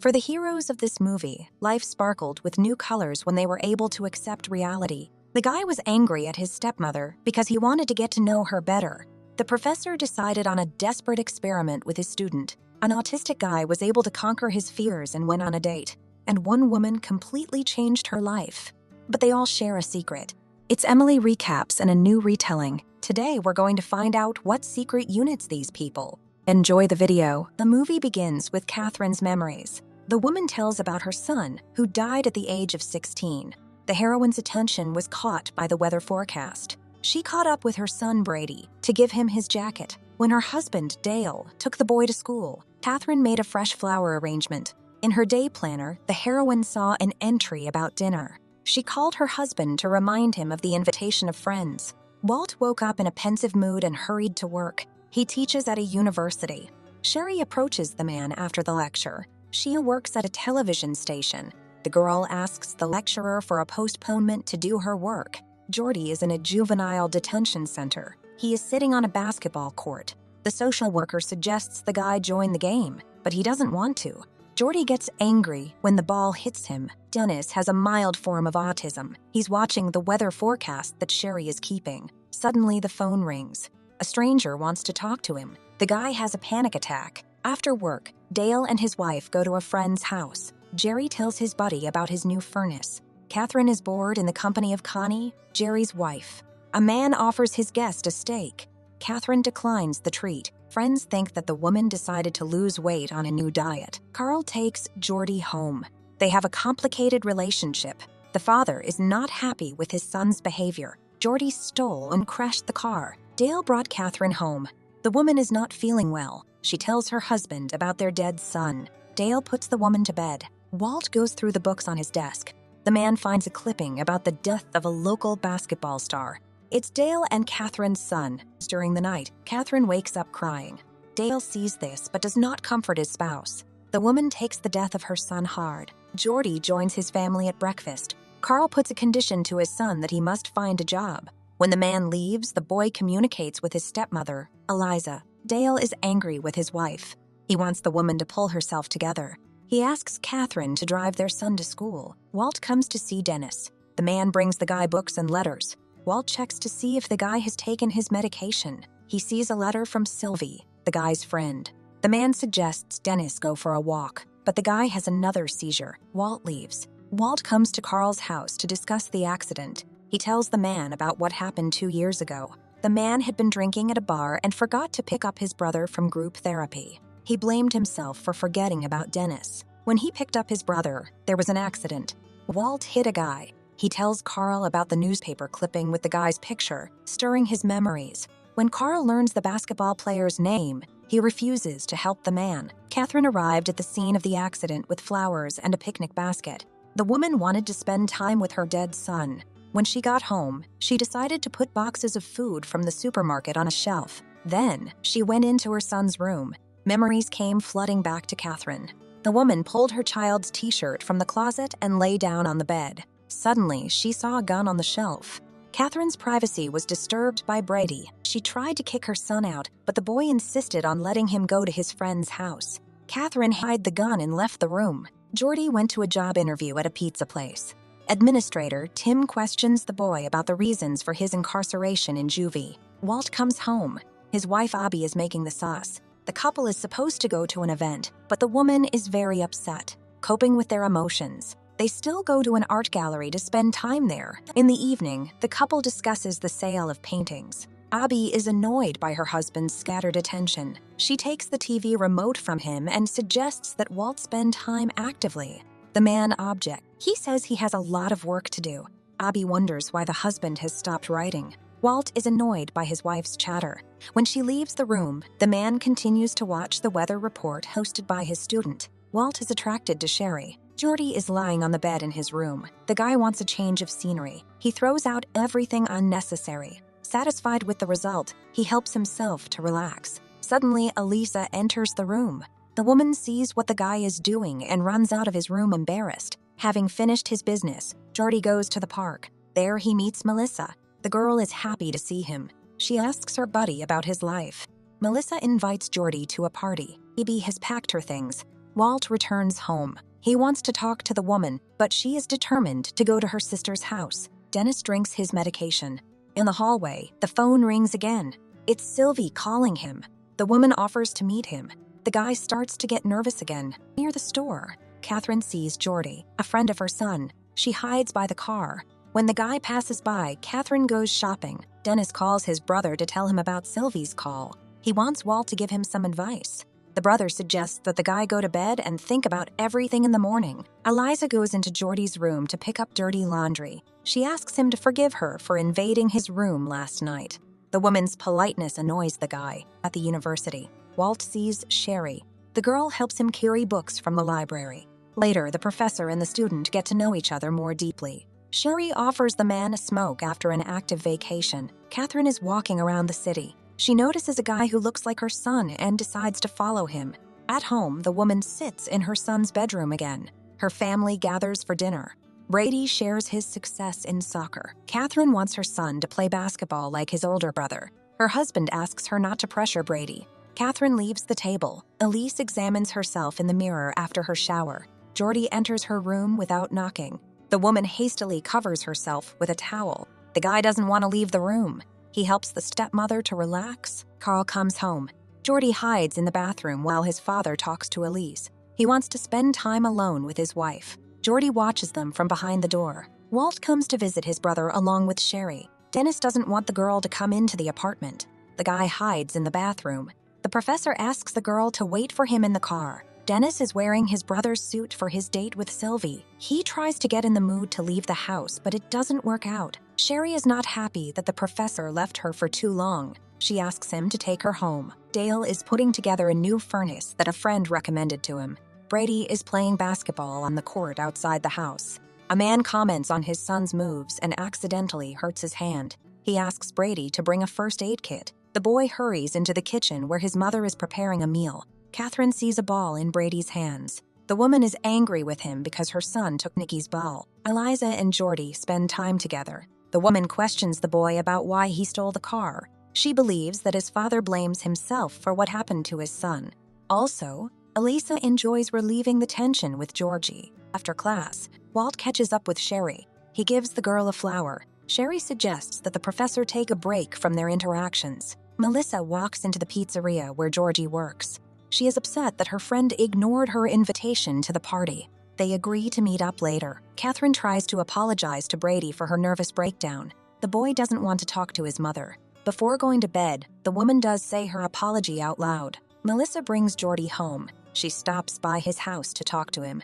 For the heroes of this movie, life sparkled with new colors when they were able to accept reality. The guy was angry at his stepmother because he wanted to get to know her better. The professor decided on a desperate experiment with his student. An autistic guy was able to conquer his fears and went on a date. And one woman completely changed her life. But they all share a secret. It's Emily Recaps and a new retelling. Today we're going to find out what secret units these people. Enjoy the video. The movie begins with Catherine's memories. The woman tells about her son, who died at the age of 16. The heroine's attention was caught by the weather forecast. She caught up with her son Brady to give him his jacket. When her husband, Dale, took the boy to school, Catherine made a fresh flower arrangement. In her day planner, the heroine saw an entry about dinner. She called her husband to remind him of the invitation of friends. Walt woke up in a pensive mood and hurried to work. He teaches at a university. Sherry approaches the man after the lecture. She works at a television station. The girl asks the lecturer for a postponement to do her work. Jordy is in a juvenile detention center. He is sitting on a basketball court. The social worker suggests the guy join the game, but he doesn't want to. Jordy gets angry when the ball hits him. Dennis has a mild form of autism. He's watching the weather forecast that Sherry is keeping. Suddenly, the phone rings. A stranger wants to talk to him. The guy has a panic attack. After work, Dale and his wife go to a friend's house. Jerry tells his buddy about his new furnace. Catherine is bored in the company of Connie, Jerry's wife. A man offers his guest a steak. Catherine declines the treat. Friends think that the woman decided to lose weight on a new diet. Carl takes Jordy home. They have a complicated relationship. The father is not happy with his son's behavior. Jordy stole and crashed the car. Dale brought Catherine home. The woman is not feeling well. She tells her husband about their dead son. Dale puts the woman to bed. Walt goes through the books on his desk. The man finds a clipping about the death of a local basketball star. It's Dale and Catherine's son. During the night, Catherine wakes up crying. Dale sees this but does not comfort his spouse. The woman takes the death of her son hard. Jordy joins his family at breakfast. Carl puts a condition to his son that he must find a job. When the man leaves, the boy communicates with his stepmother, Eliza. Dale is angry with his wife. He wants the woman to pull herself together. He asks Catherine to drive their son to school. Walt comes to see Dennis. The man brings the guy books and letters. Walt checks to see if the guy has taken his medication. He sees a letter from Sylvie, the guy's friend. The man suggests Dennis go for a walk, but the guy has another seizure. Walt leaves. Walt comes to Carl's house to discuss the accident. He tells the man about what happened 2 years ago. The man had been drinking at a bar and forgot to pick up his brother from group therapy. He blamed himself for forgetting about Dennis. When he picked up his brother, there was an accident. Walt hit a guy. He tells Carl about the newspaper clipping with the guy's picture, stirring his memories. When Carl learns the basketball player's name, he refuses to help the man. Catherine arrived at the scene of the accident with flowers and a picnic basket. The woman wanted to spend time with her dead son. When she got home, she decided to put boxes of food from the supermarket on a shelf. Then, she went into her son's room. Memories came flooding back to Catherine. The woman pulled her child's t-shirt from the closet and lay down on the bed. Suddenly, she saw a gun on the shelf. Catherine's privacy was disturbed by Brady. She tried to kick her son out, but the boy insisted on letting him go to his friend's house. Catherine hid the gun and left the room. Jordy went to a job interview at a pizza place. Administrator Tim questions the boy about the reasons for his incarceration in juvie. Walt comes home. His wife Abby is making the sauce. The couple is supposed to go to an event, but the woman is very upset, coping with their emotions. They still go to an art gallery to spend time there. In the evening, the couple discusses the sale of paintings. Abby is annoyed by her husband's scattered attention. She takes the TV remote from him and suggests that Walt spend time actively. The man objects. He says he has a lot of work to do. Abby wonders why the husband has stopped writing. Walt is annoyed by his wife's chatter. When she leaves the room, the man continues to watch the weather report hosted by his student. Walt is attracted to Sherry. Jordy is lying on the bed in his room. The guy wants a change of scenery. He throws out everything unnecessary. Satisfied with the result, he helps himself to relax. Suddenly, Elisa enters the room. The woman sees what the guy is doing and runs out of his room embarrassed. Having finished his business, Jordy goes to the park. There he meets Melissa. The girl is happy to see him. She asks her buddy about his life. Melissa invites Jordy to a party. Phoebe has packed her things. Walt returns home. He wants to talk to the woman, but she is determined to go to her sister's house. Dennis drinks his medication. In the hallway, the phone rings again. It's Sylvie calling him. The woman offers to meet him. The guy starts to get nervous again. Near the store, Catherine sees Geordie, a friend of her son. She hides by the car. When the guy passes by, Catherine goes shopping. Dennis calls his brother to tell him about Sylvie's call. He wants Walt to give him some advice. The brother suggests that the guy go to bed and think about everything in the morning. Eliza goes into Geordie's room to pick up dirty laundry. She asks him to forgive her for invading his room last night. The woman's politeness annoys the guy. At the university, Walt sees Sherry. The girl helps him carry books from the library. Later, the professor and the student get to know each other more deeply. Sherry offers the man a smoke after an active vacation. Catherine is walking around the city. She notices a guy who looks like her son and decides to follow him. At home, the woman sits in her son's bedroom again. Her family gathers for dinner. Brady shares his success in soccer. Catherine wants her son to play basketball like his older brother. Her husband asks her not to pressure Brady. Catherine leaves the table. Elise examines herself in the mirror after her shower. Geordie enters her room without knocking. The woman hastily covers herself with a towel. The guy doesn't want to leave the room. He helps the stepmother to relax. Carl comes home. Geordie hides in the bathroom while his father talks to Elise. He wants to spend time alone with his wife. Geordie watches them from behind the door. Walt comes to visit his brother along with Sherry. Dennis doesn't want the girl to come into the apartment. The guy hides in the bathroom. The professor asks the girl to wait for him in the car. Dennis is wearing his brother's suit for his date with Sylvie. He tries to get in the mood to leave the house, but it doesn't work out. Sherry is not happy that the professor left her for too long. She asks him to take her home. Dale is putting together a new furnace that a friend recommended to him. Brady is playing basketball on the court outside the house. A man comments on his son's moves and accidentally hurts his hand. He asks Brady to bring a first aid kit. The boy hurries into the kitchen where his mother is preparing a meal. Catherine sees a ball in Brady's hands. The woman is angry with him because her son took Nikki's ball. Eliza and Geordie spend time together. The woman questions the boy about why he stole the car. She believes that his father blames himself for what happened to his son. Also, Elisa enjoys relieving the tension with Georgie. After class, Walt catches up with Sherry. He gives the girl a flower. Sherry suggests that the professor take a break from their interactions. Melissa walks into the pizzeria where Georgie works. She is upset that her friend ignored her invitation to the party. They agree to meet up later. Catherine tries to apologize to Brady for her nervous breakdown. The boy doesn't want to talk to his mother. Before going to bed, the woman does say her apology out loud. Melissa brings Geordie home. She stops by his house to talk to him.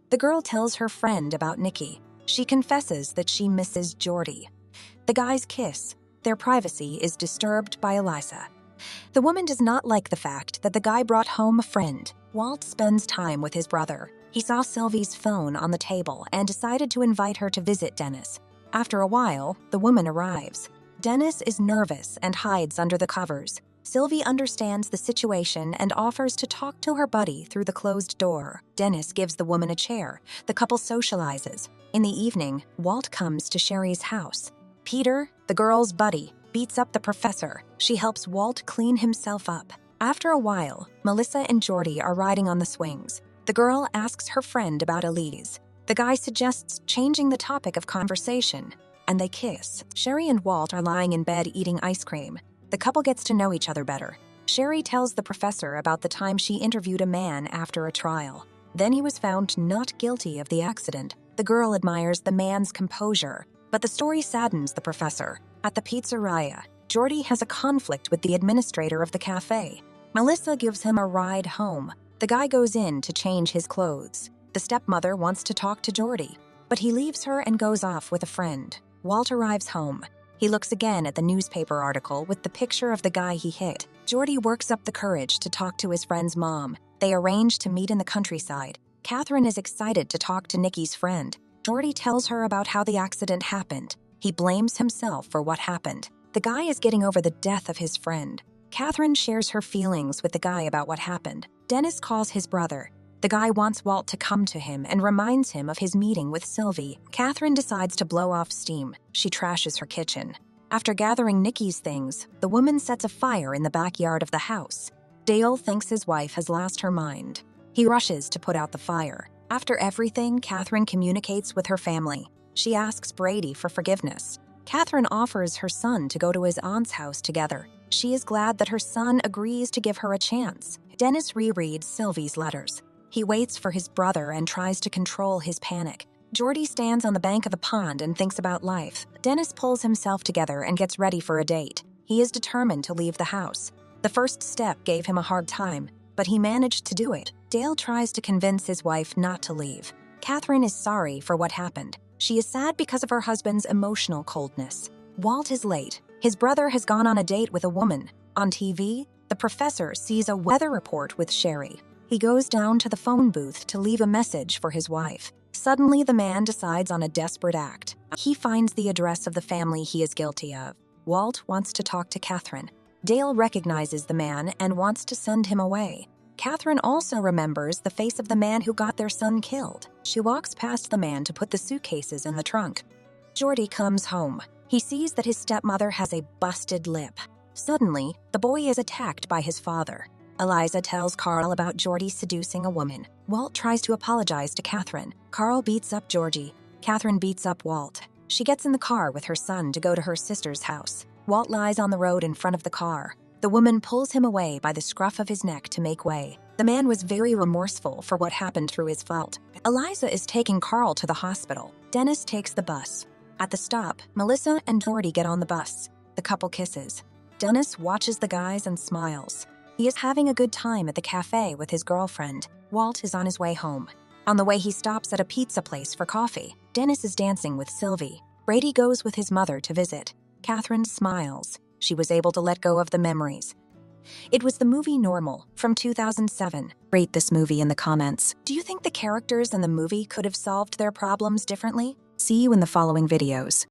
The girl tells her friend about Nikki. She confesses that she misses Geordie. The guys kiss. Their privacy is disturbed by Eliza. The woman does not like the fact that the guy brought home a friend. Walt spends time with his brother. He saw Sylvie's phone on the table and decided to invite her to visit Dennis. After a while, the woman arrives. Dennis is nervous and hides under the covers. Sylvie understands the situation and offers to talk to her buddy through the closed door. Dennis gives the woman a chair. The couple socializes. In the evening, Walt comes to Sherry's house. Peter, the girl's buddy, beats up the professor. She helps Walt clean himself up. After a while, Melissa and Geordie are riding on the swings. The girl asks her friend about Elise. The guy suggests changing the topic of conversation, and they kiss. Sherry and Walt are lying in bed eating ice cream. The couple gets to know each other better. Sherry tells the professor about the time she interviewed a man after a trial. Then he was found not guilty of the accident. The girl admires the man's composure, but the story saddens the professor. At the pizzeria, Geordie has a conflict with the administrator of the cafe. Melissa gives him a ride home. The guy goes in to change his clothes. The stepmother wants to talk to Geordie, but he leaves her and goes off with a friend. Walt arrives home. He looks again at the newspaper article with the picture of the guy he hit. Geordie works up the courage to talk to his friend's mom. They arrange to meet in the countryside. Catherine is excited to talk to Nikki's friend. Geordie tells her about how the accident happened. He blames himself for what happened. The guy is getting over the death of his friend. Catherine shares her feelings with the guy about what happened. Dennis calls his brother. The guy wants Walt to come to him and reminds him of his meeting with Sylvie. Catherine decides to blow off steam. She trashes her kitchen. After gathering Nikki's things, the woman sets a fire in the backyard of the house. Dale thinks his wife has lost her mind. He rushes to put out the fire. After everything, Catherine communicates with her family. She asks Brady for forgiveness. Catherine offers her son to go to his aunt's house together. She is glad that her son agrees to give her a chance. Dennis rereads Sylvie's letters. He waits for his brother and tries to control his panic. Jordy stands on the bank of the pond and thinks about life. Dennis pulls himself together and gets ready for a date. He is determined to leave the house. The first step gave him a hard time, but he managed to do it. Dale tries to convince his wife not to leave. Catherine is sorry for what happened. She is sad because of her husband's emotional coldness. Walt is late. His brother has gone on a date with a woman. On TV, the professor sees a weather report with Sherry. He goes down to the phone booth to leave a message for his wife. Suddenly, the man decides on a desperate act. He finds the address of the family he is guilty of. Walt wants to talk to Catherine. Dale recognizes the man and wants to send him away. Catherine also remembers the face of the man who got their son killed. She walks past the man to put the suitcases in the trunk. Jordy comes home. He sees that his stepmother has a busted lip. Suddenly, the boy is attacked by his father. Eliza tells Carl about Jordy seducing a woman. Walt tries to apologize to Catherine. Carl beats up Georgie. Catherine beats up Walt. She gets in the car with her son to go to her sister's house. Walt lies on the road in front of the car. The woman pulls him away by the scruff of his neck to make way. The man was very remorseful for what happened through his fault. Eliza is taking Carl to the hospital. Dennis takes the bus. At the stop, Melissa and Jordy get on the bus. The couple kisses. Dennis watches the guys and smiles. He is having a good time at the cafe with his girlfriend. Walt is on his way home. On the way, he stops at a pizza place for coffee. Dennis is dancing with Sylvie. Brady goes with his mother to visit. Catherine smiles. She was able to let go of the memories. It was the movie Normal from 2007. Rate this movie in the comments. Do you think the characters in the movie could have solved their problems differently? See you in the following videos.